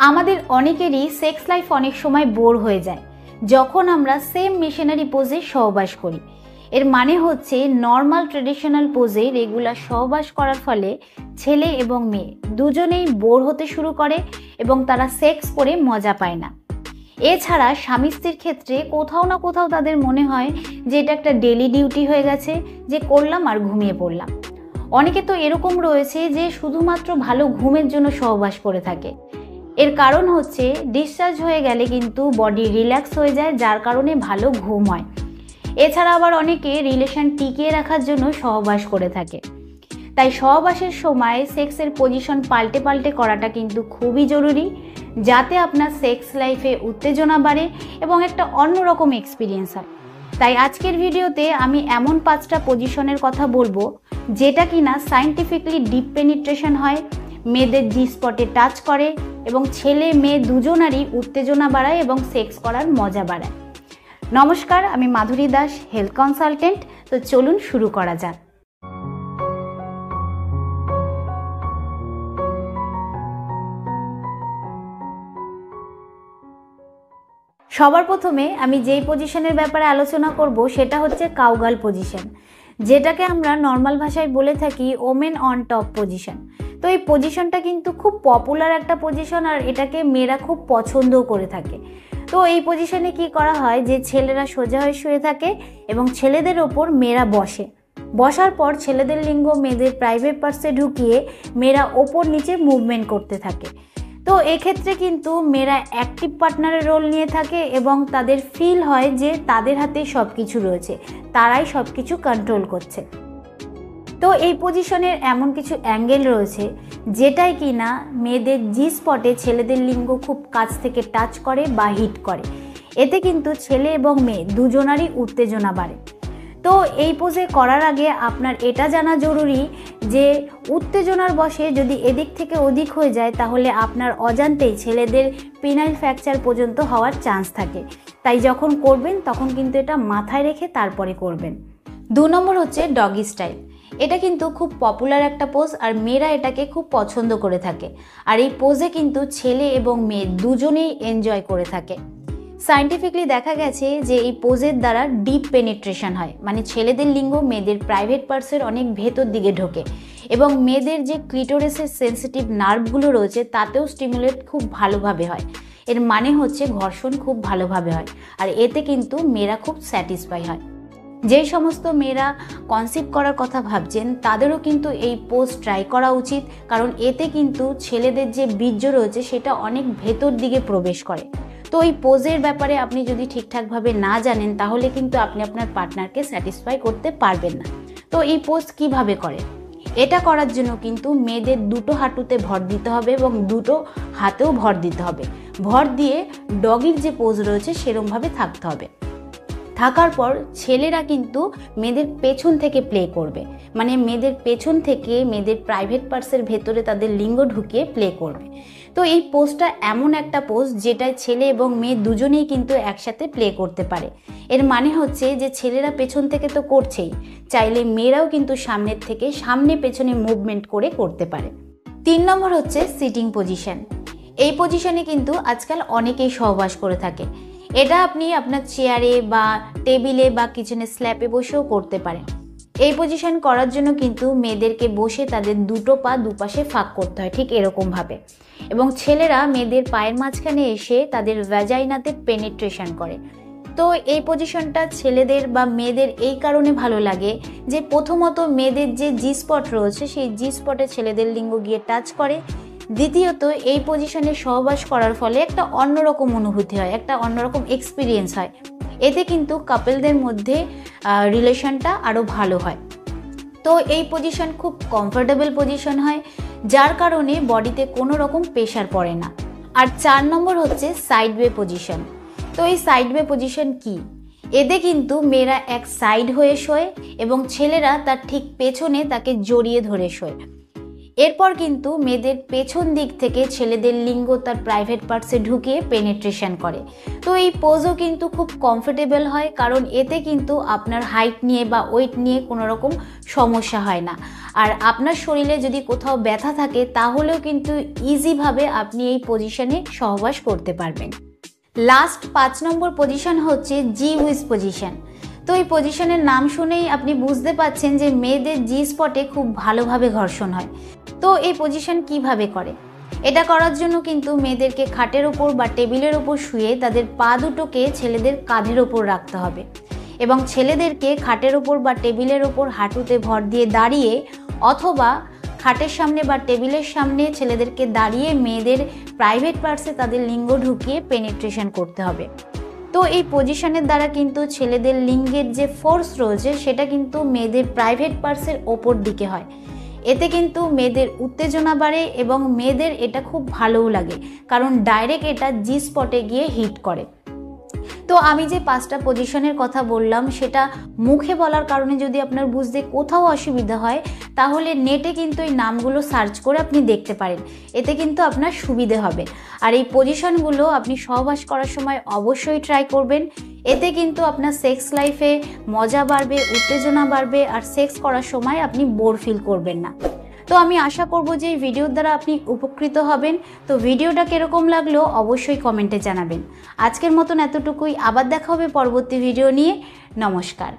আমাদের অনেকেরই sex life অনেক সময় বোর হয়ে যায় যখন আমরা সেম মিশনারি পোজে সহবাস করি। এর মানে হচ্ছে নর্মাল ট্রেডিশনাল পোজে রেগুলার সহবাস করার ফলে ছেলে এবং মেয়ে দুজনেই বোর হতে শুরু করে এবং তারা সেক্স করে মজা পায় না। এছাড়া স্বামী স্ত্রীর ক্ষেত্রে কোথাও না কোথাও তাদের মনে হয় যে এটা একটা ডেলি ডিউটি হয়ে গেছে, যে করলাম আর ঘুমিয়ে পড়লাম। অনেকে তো এরকম রয়েছে যে শুধুমাত্র ভালো ঘুমের জন্য সহবাস করে থাকে। এর কারণ হচ্ছে ডিসচার্জ হয়ে গেলে কিন্তু বডি রিল্যাক্স হয়ে যায়, যার কারণে ভালো ঘুম হয়। এছাড়া আবার অনেকে রিলেশন টিকিয়ে রাখার জন্য সহবাস করে থাকে। তাই সহবাসের সময় সেক্সের পজিশন পাল্টে পাল্টে করাটা কিন্তু খুবই জরুরি, যাতে আপনার সেক্স লাইফে উত্তেজনা বাড়ে এবং একটা অন্যরকম এক্সপিরিয়েন্স হয়। তাই আজকের ভিডিওতে আমি এমন 5টা পজিশনের কথা বলবো যেটা কিনা সায়েন্টিফিকলি ডিপ পেনিট্রেশন হয়, মেয়েদের জি স্পটে টাচ করে এবং ছেলে মেয়ে দুজনারই উত্তেজনা বাড়ায় এবং সেক্স করার মজা বাড়ায়। নমস্কার, আমি মাধুরী দাস, হেলথ কনসালটেন্ট। তো চলুন শুরু করা যাক। সবার প্রথমে আমি যেই পজিশনের ব্যাপারে আলোচনা করব সেটা হচ্ছে কাউগার্ল পজিশন, যেটাকে আমরা নর্মাল ভাষায় বলে থাকি ওমেন অন টপ পজিশন। তো এই পজিশনটা কিন্তু খুব পপুলার একটা পজিশন, আর এটাকে মেয়েরা খুব পছন্দও করে থাকে। তো এই পজিশনে কি করা হয় যে ছেলেরা সোজা হয়ে শুয়ে থাকে এবং ছেলেদের ওপর মেয়েরা বসে। বসার পর ছেলেদের লিঙ্গ মেয়েদের প্রাইভেট পার্টসে ঢুকিয়ে মেয়েরা ওপর নিচে মুভমেন্ট করতে থাকে। তো এক্ষেত্রে কিন্তু মেয়েরা অ্যাক্টিভ পার্টনারের রোল নিয়ে থাকে এবং তাদের ফিল হয় যে তাদের হাতেই সব কিছু রয়েছে, তারাই সব কিছু কন্ট্রোল করছে। তো এই পজিশনের এমন কিছু অ্যাঙ্গেল রয়েছে যেটাই কিনা মেয়েদের জি স্পটে ছেলেদের লিঙ্গ খুব কাছ থেকে টাচ করে বা হিট করে। এতে কিন্তু ছেলে এবং মেয়ে দুজনারই উত্তেজনা বাড়ে। তো এই পোজে করার আগে আপনার এটা জানা জরুরি যে উত্তেজনার বশে যদি এদিক থেকে ওদিক হয়ে যায় তাহলে আপনার অজান্তেই ছেলেদের পিনাইল ফ্র্যাকচার পর্যন্ত হওয়ার চান্স থাকে। তাই যখন করবেন তখন কিন্তু এটা মাথায় রেখে তারপরে করবেন। 2 নম্বর হচ্ছে ডগি স্টাইল। এটা কিন্তু খুব পপুলার একটা পোজ, আর মেয়েরা এটাকে খুব পছন্দ করে থাকে। আর এই পোজে কিন্তু ছেলে এবং মেয়ে দুজনেই এনজয় করে থাকে। সায়েন্টিফিকলি দেখা গেছে যে এই পোজের দ্বারা ডিপ পেনিট্রেশন হয়, মানে ছেলেদের লিঙ্গ মেয়েদের প্রাইভেট পার্টসের অনেক ভেতর দিকে ঢোকে এবং মেয়েদের যে ক্লিটোরিসের সেন্সিটিভ নার্ভগুলো রয়েছে তাতেও স্টিমুলেট খুব ভালোভাবে হয়। এর মানে হচ্ছে ঘর্ষণ খুব ভালোভাবে হয়, আর এতে কিন্তু মেয়েরা খুব স্যাটিসফাই হয়। যেই সমস্ত মেয়েরা কনসিভ করার কথা ভাবছেন তাদেরও কিন্তু এই পোজ ট্রাই করা উচিত, কারণ এতে কিন্তু ছেলেদের যে বীর্য রয়েছে সেটা অনেক ভেতর দিকে প্রবেশ করে। তো এই পোজের ব্যাপারে আপনি যদি ঠিকঠাকভাবে না জানেন তাহলে কিন্তু আপনি আপনার পার্টনারকে স্যাটিসফাই করতে পারবেন না। তো এই পোজ কিভাবে করে? এটা করার জন্য কিন্তু মেয়েদের দুটো হাঁটুতে ভর দিতে হবে এবং দুটো হাতেও ভর দিতে হবে। ভর দিয়ে ডগির যে পোজ রয়েছে সেরকমভাবে থাকতে হবে। থাকার পর ছেলেরা কিন্তু মেয়েদের পেছন থেকে প্লে করবে, মানে মেয়েদের পেছন থেকে মেয়েদের প্রাইভেট পার্টসের ভেতরে তাদের লিঙ্গ ঢুকিয়ে প্লে করবে। তো এই পোজটা এমন একটা পোজ যেটায় ছেলে এবং মেয়ে দুজনেই কিন্তু একসাথে প্লে করতে পারে। এর মানে হচ্ছে যে ছেলেরা পেছন থেকে তো করছেই, চাইলে মেয়েরাও কিন্তু সামনের থেকে সামনে পেছনে মুভমেন্ট করে করতে পারে। 3 নম্বর হচ্ছে সিটিং পজিশন। এই পজিশনে কিন্তু আজকাল অনেকেই সহবাস করে থাকে। এটা আপনি আপনার চেয়ারে বা টেবিলে বা কিচেনের স্ল্যাপে বসেও করতে পারেন। এই পজিশন করার জন্য কিন্তু মেয়েদেরকে বসে তাদের দুটো পা দুপাশে ফাঁক করতে হয় ঠিক এরকমভাবে, এবং ছেলেরা মেয়েদের পায়ের মাঝখানে এসে তাদের ভ্যাজাইনাতে পেনিট্রেশন করে। তো এই পজিশনটা ছেলেদের বা মেয়েদের এই কারণে ভালো লাগে যে প্রথমত মেয়েদের যে জি স্পট রয়েছে সেই জি স্পটে ছেলেদের লিঙ্গ গিয়ে টাচ করে। দ্বিতীয়ত এই পজিশনে সহবাস করার ফলে একটা অন্যরকম অনুভূতি হয়, একটা অন্যরকম এক্সপিরিয়েন্স হয়। এতে কিন্তু কাপলদের মধ্যে রিলেশনটা আরও ভালো হয়। তো এই পজিশন খুব কমফোর্টেবল পজিশন হয়, যার কারণে বডিতে কোনো রকম প্রেশার পড়ে না। আর 4 নম্বর হচ্ছে সাইডওয়ে পজিশন। তো এই সাইডওয়ে পজিশন কি? এতে কিন্তু মেয়েরা এক সাইড হয়ে শোয় এবং ছেলেরা তার ঠিক পেছনে তাকে জড়িয়ে ধরে শোয়। এরপর কিন্তু মেয়েদের পেছন দিক থেকে ছেলেদের লিঙ্গ তার প্রাইভেট পার্টসে ঢুকিয়ে পেনিট্রেশন করে। তো এই পোজও কিন্তু খুব কমফোর্টেবল হয়, কারণ এতে কিন্তু আপনার হাইট নিয়ে বা ওয়েট নিয়ে কোনো রকম সমস্যা হয় না। আর আপনার শরীরে যদি কোথাও ব্যথা থাকে তাহলেও কিন্তু ইজিভাবে আপনি এই পজিশনে সহবাস করতে পারবেন। লাস্ট 5 নম্বর পজিশন হচ্ছে জি উইজ পজিশন। তো এই পজিশনের নাম শুনেই আপনি বুঝতে পাচ্ছেন যে মেয়েদের জি স্পটে খুব ভালোভাবে ঘর্ষণ হয়। তো এই পজিশন কিভাবে করে? এটা করার জন্য কিন্তু মেয়েদেরকে খাটের ওপর বা টেবিলের ওপর শুয়ে তাদের পা দুটোকে ছেলেদের কাঁধের ওপর রাখতে হবে এবং ছেলেদেরকে খাটের ওপর বা টেবিলের ওপর হাঁটুতে ভর দিয়ে দাঁড়িয়ে অথবা খাটের সামনে বা টেবিলের সামনে ছেলেদেরকে দাঁড়িয়ে মেয়েদের প্রাইভেট পার্টসে তাদের লিঙ্গ ঢুকিয়ে পেনিট্রেশন করতে হবে। তো এই পজিশনের দ্বারা কিন্তু ছেলেদের লিঙ্গের যে ফোর্স রয়েছে সেটা কিন্তু মেয়েদের প্রাইভেট পার্টসের ওপর দিকে হয়। এতে কিন্তু মেয়েদের উত্তেজনা বাড়ে এবং মেয়েদের এটা খুব ভালোও লাগে, কারণ ডাইরেক্ট এটা জি স্পটে গিয়ে হিট করে। তো আমি যে 5টা পজিশনের কথা বললাম সেটা মুখে বলার কারণে যদি আপনার বুঝতে কোথাও অসুবিধা হয় তাহলে নেটে কিন্তু এই নামগুলো সার্চ করে আপনি দেখতে পারেন, এতে কিন্তু আপনার সুবিধে হবে। আর এই পজিশনগুলো আপনি সহবাস করার সময় অবশ্যই ট্রাই করবেন, এতে কিন্তু আপনার সেক্স লাইফে মজা বাড়বে, উত্তেজনা বাড়বে আর সেক্স করার সময় আপনি বোর ফিল করবেন না। তো আমি আশা করব যে এই ভিডিওর দ্বারা আপনি উপকৃত হবেন। তো ভিডিওটা কিরকম লাগলো অবশ্যই কমেন্টে জানাবেন। আজকের মতন এতটুকুই, আবার দেখা হবে পরবর্তী ভিডিও নিয়ে। নমস্কার।